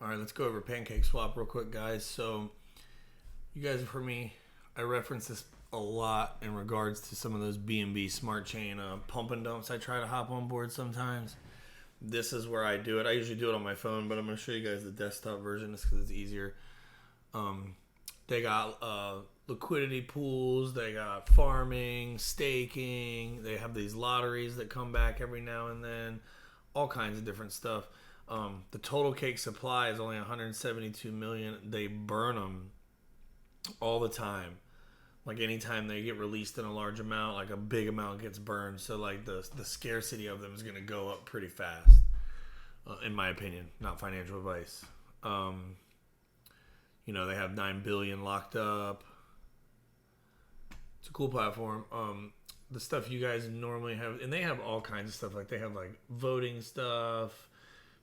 All right, let's go over PancakeSwap real quick, guys. So, you guys have heard me. I reference this a lot in regards to some of those BNB smart chain pump and dumps I try to hop on board sometimes. This is where I do it. I usually do it on my phone, but I'm going to show you guys the desktop version just because it's easier. They got liquidity pools, they got farming, staking, they have these lotteries that come back every now and then, all kinds of different stuff. The total cake supply is only 172 million. They burn them all the time. Like anytime they get released in a large amount, like a big amount gets burned. So like the scarcity of them is going to go up pretty fast, in my opinion. Not financial advice. They have 9 billion locked up. It's a cool platform. The stuff you guys normally have, and they have all kinds of stuff. Like they have like voting stuff.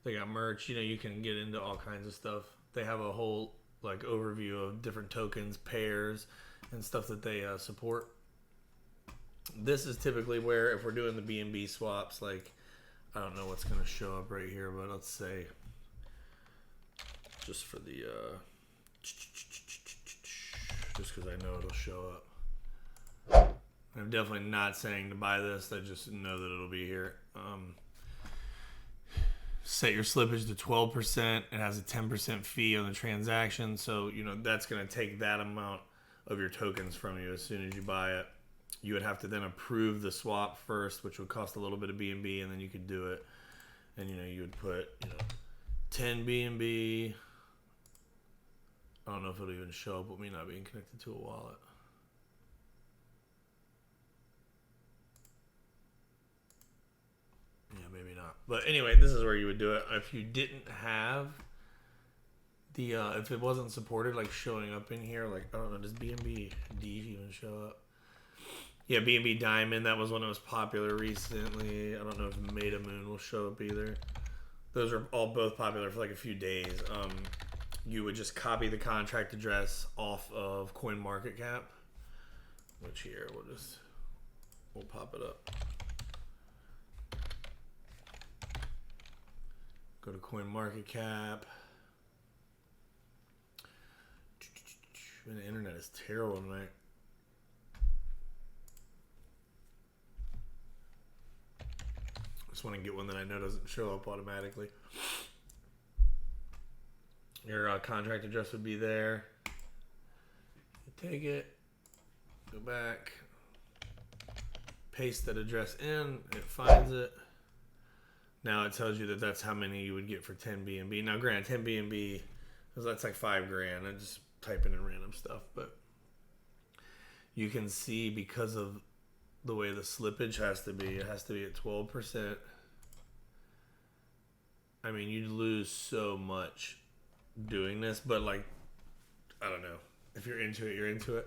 They got merch. You can get into all kinds of stuff. They have a whole like overview of different tokens, pairs, and stuff that they support. This is typically where if we're doing the BNB swaps, like I don't know what's going to show up right here, but let's say just for the just because I know it'll show up. I'm definitely not saying to buy this. I just know that it'll be here. Set your slippage to 12%. It has a 10% fee on the transaction. So, that's going to take that amount of your tokens from you as soon as you buy it. You would have to then approve the swap first, which would cost a little bit of BNB, and then you could do it. And, you would put, 10 BNB. I don't know if it'll even show up with me not being connected to a wallet. Yeah, maybe not. But anyway, this is where you would do it. If you didn't have if it wasn't supported, like showing up in here, like, I don't know, does BNB D even show up? Yeah, BNB Diamond, that was one that was popular recently. I don't know if Meta Moon will show up either. Those are all both popular for like a few days. You would just copy the contract address off of CoinMarketCap, which here, we'll pop it up. Go to CoinMarketCap. Man, the internet is terrible tonight. Just want to get one that I know doesn't show up automatically. Your contract address would be there. You take it, go back, paste that address in, it finds it. Now it tells you that that's how many you would get for 10 BNB. Now, granted, 10 BNB, that's like $5,000. I'm just typing in random stuff, but you can see because of the way the slippage has to be, it has to be at 12%. I mean, you'd lose so much doing this, but like, I don't know. If you're into it, you're into it.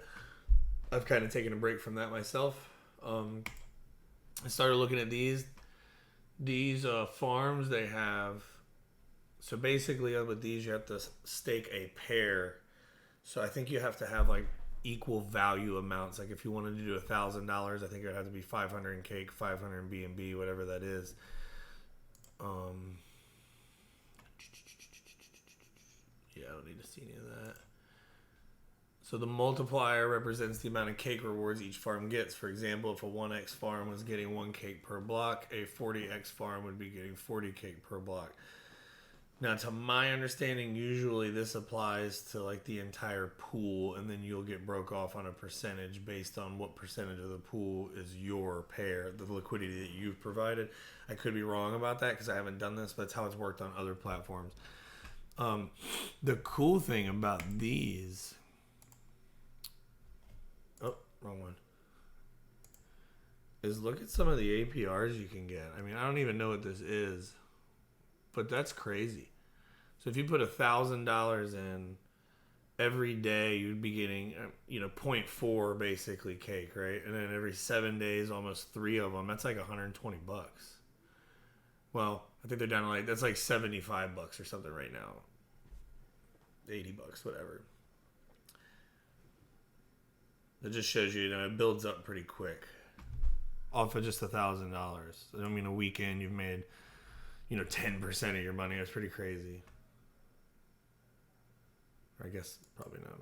I've kind of taken a break from that myself. I started looking at these farms they have. So basically with these you have to stake a pair. So I think you have to have like equal value amounts. Like if you wanted to do $1,000, I think it would have to be 500 in cake, 500 in BNB, whatever that is. Yeah, I don't need to see any of that. So the multiplier represents the amount of cake rewards each farm gets. For example, if a 1x farm was getting 1 cake per block, a 40x farm would be getting 40 cake per block. Now, to my understanding, usually this applies to like the entire pool, and then you'll get broke off on a percentage based on what percentage of the pool is your pair, the liquidity that you've provided. I could be wrong about that because I haven't done this, but that's how it's worked on other platforms. The cool thing about these... Oh, wrong one. Is look at some of the APRs you can get. I mean, I don't even know what this is, but that's crazy. So if you put $1,000 in every day, you'd be getting, 0.4 basically cake, right? And then every 7 days, almost 3 of them. That's like $120. Well, I think they're down to that's like $75 or something right now. $80, whatever. It just shows you, it builds up pretty quick off of just $1,000. I mean, a weekend you've made, 10% of your money. That's pretty crazy. guess probably not.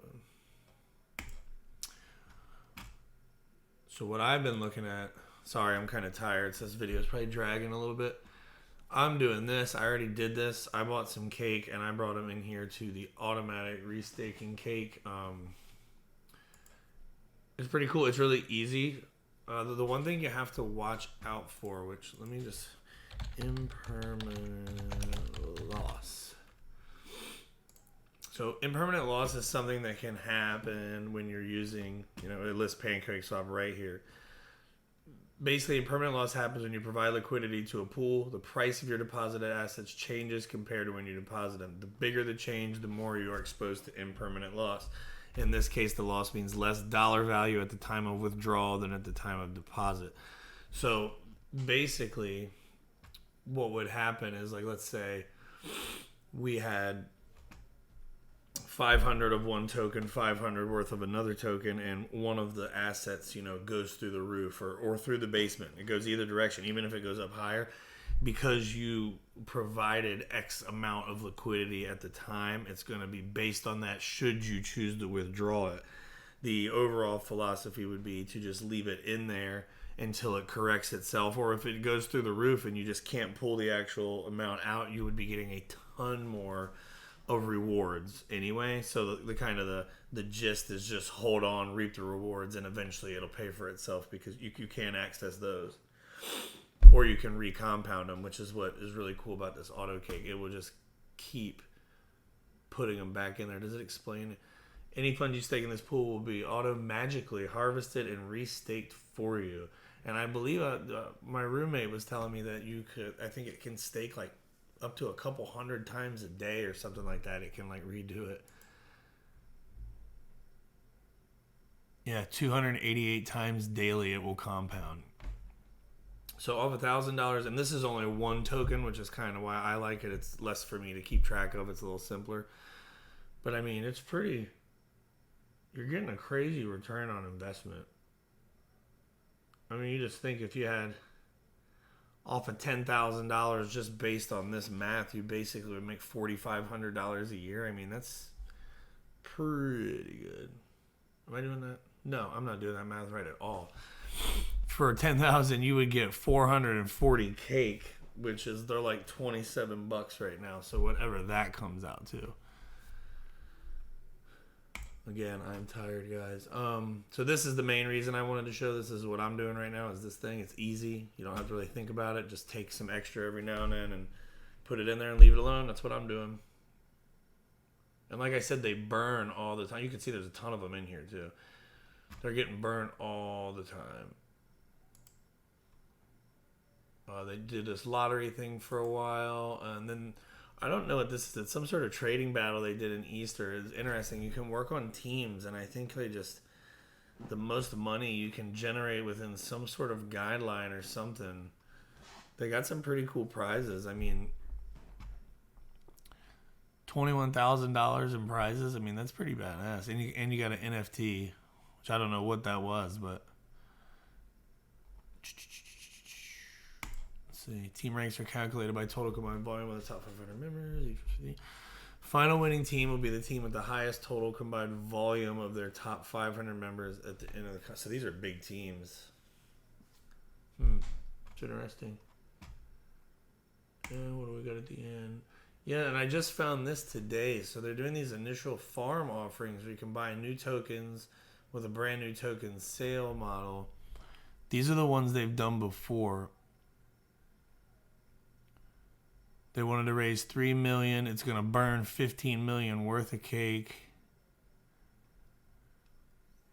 So what I've been looking at, sorry, I'm kind of tired, so this video is probably dragging a little bit. I'm doing this. I already did this. I bought some cake, and I brought them in here to the automatic restaking cake. It's pretty cool. It's really easy. The one thing you have to watch out for, which, let me just, impermanent loss. So impermanent loss is something that can happen when you're using, it lists PancakeSwap right here. Basically, impermanent loss happens when you provide liquidity to a pool. The price of your deposited assets changes compared to when you deposit them. The bigger the change, the more you are exposed to impermanent loss. In this case, the loss means less dollar value at the time of withdrawal than at the time of deposit. So basically, what would happen is, like, let's say we had 500 of one token, 500 worth of another token, and one of the assets, goes through the roof or through the basement. It goes either direction, even if it goes up higher, because you provided X amount of liquidity at the time. It's going to be based on that should you choose to withdraw it. The overall philosophy would be to just leave it in there until it corrects itself, or if it goes through the roof and you just can't pull the actual amount out, you would be getting a ton more of rewards anyway. So the kind of the gist is just hold on, reap the rewards, and eventually it'll pay for itself because you can't access those. Or you can recompound them, which is what is really cool about this auto cake. It will just keep putting them back in there. Does it explain it? Any funds you stake in this pool will be magically harvested and restaked for you. And I believe my roommate was telling me that I think it can stake like up to a couple hundred times a day or something like that. It can like redo it. Yeah, 288 times daily it will compound. So off $1,000, and this is only one token, which is kind of why I like it. It's less for me to keep track of. It's a little simpler. But I mean, it's pretty, you're getting a crazy return on investment. I mean, you just think if you had off of $10,000 just based on this math, you basically would make $4,500 a year. I mean, that's pretty good. Am I doing that? No, I'm not doing that math right at all. For $10,000, you would get 440 cake, which is, they're like $27 right now. So whatever that comes out to. Again, I'm tired, guys. So this is the main reason I wanted to show this. Is what I'm doing right now is this thing. It's easy. You don't have to really think about it. Just take some extra every now and then and put it in there and leave it alone. That's what I'm doing. And like I said, they burn all the time. You can see there's a ton of them in here too. They're getting burned all the time. They did this lottery thing for a while, and then I don't know what this is. It's some sort of trading battle they did in Easter. It's interesting. You can work on teams, and I think the most money you can generate within some sort of guideline or something. They got some pretty cool prizes. I mean, $21,000 in prizes. I mean, that's pretty badass. And you got an NFT, which I don't know what that was, but let's see. Team ranks are calculated by total combined volume of the top 500 members. Final winning team will be the team with the highest total combined volume of their top 500 members at the end of the. So these are big teams. It's interesting. And what do we got at the end? Yeah, and I just found this today. So they're doing these initial farm offerings where you can buy new tokens with a brand new token sale model. These are the ones they've done before. They wanted to raise $3 million. It's going to burn $15 million worth of cake.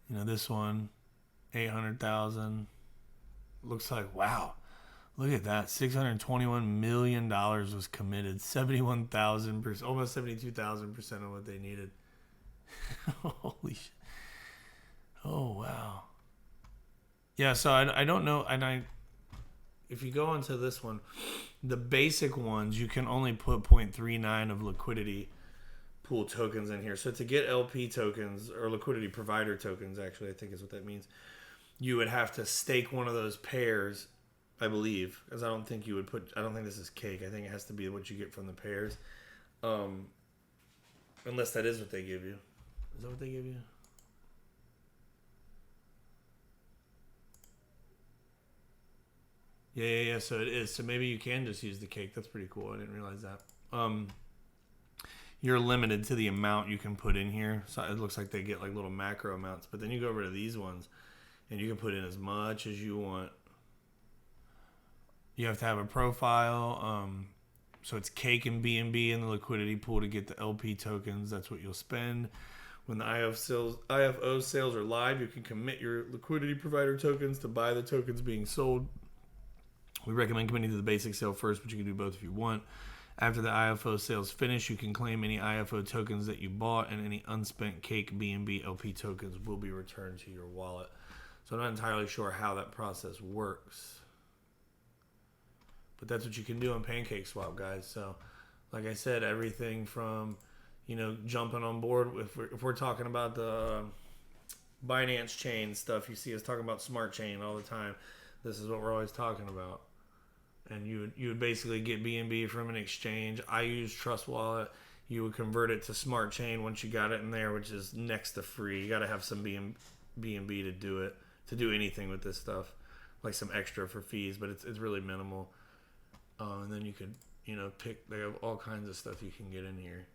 This one, $800,000. Looks like, wow. Look at that. $621 million was committed. 71,000%, almost 72,000% of what they needed. Holy shit. Oh, wow. Yeah, so I don't know. And if you go onto this one, the basic ones, you can only put 0.39 of liquidity pool tokens in here. So to get LP tokens, or liquidity provider tokens, actually, I think is what that means, you would have to stake one of those pairs, I believe, because I don't think this is cake. I think it has to be what you get from the pairs. Unless that is what they give you. Is that what they give you? Yeah. So it is. So maybe you can just use the cake. That's pretty cool. I didn't realize that. You're limited to the amount you can put in here. So it looks like they get like little macro amounts. But then you go over to these ones, and you can put in as much as you want. You have to have a profile. So it's cake and BNB in the liquidity pool to get the LP tokens. That's what you'll spend. When the IFO sales are live, you can commit your liquidity provider tokens to buy the tokens being sold. We recommend committing to the basic sale first, but you can do both if you want. After the IFO sales finish, you can claim any IFO tokens that you bought, and any unspent cake BNB LP tokens will be returned to your wallet. So I'm not entirely sure how that process works, but that's what you can do on PancakeSwap, guys. So, like I said, everything from, jumping on board. If we're talking about the Binance chain stuff, you see us talking about Smart Chain all the time. This is what we're always talking about. And you would basically get BNB from an exchange. I use Trust Wallet. You would convert it to Smart Chain once you got it in there, which is next to free. You got to have some BNB to do it, to do anything with this stuff, like some extra for fees, but it's really minimal. And then you could, pick. They have all kinds of stuff you can get in here.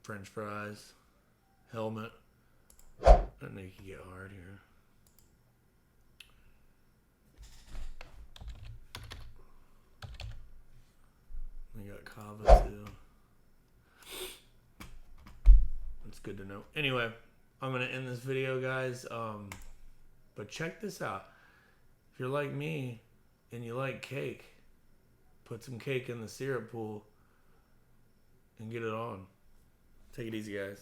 French fries, helmet. I don't know, you can get hard here. We got kava too. That's good to know. Anyway, I'm gonna end this video, guys. But check this out. If you're like me and you like cake, put some cake in the syrup pool and get it on. Take it easy, guys.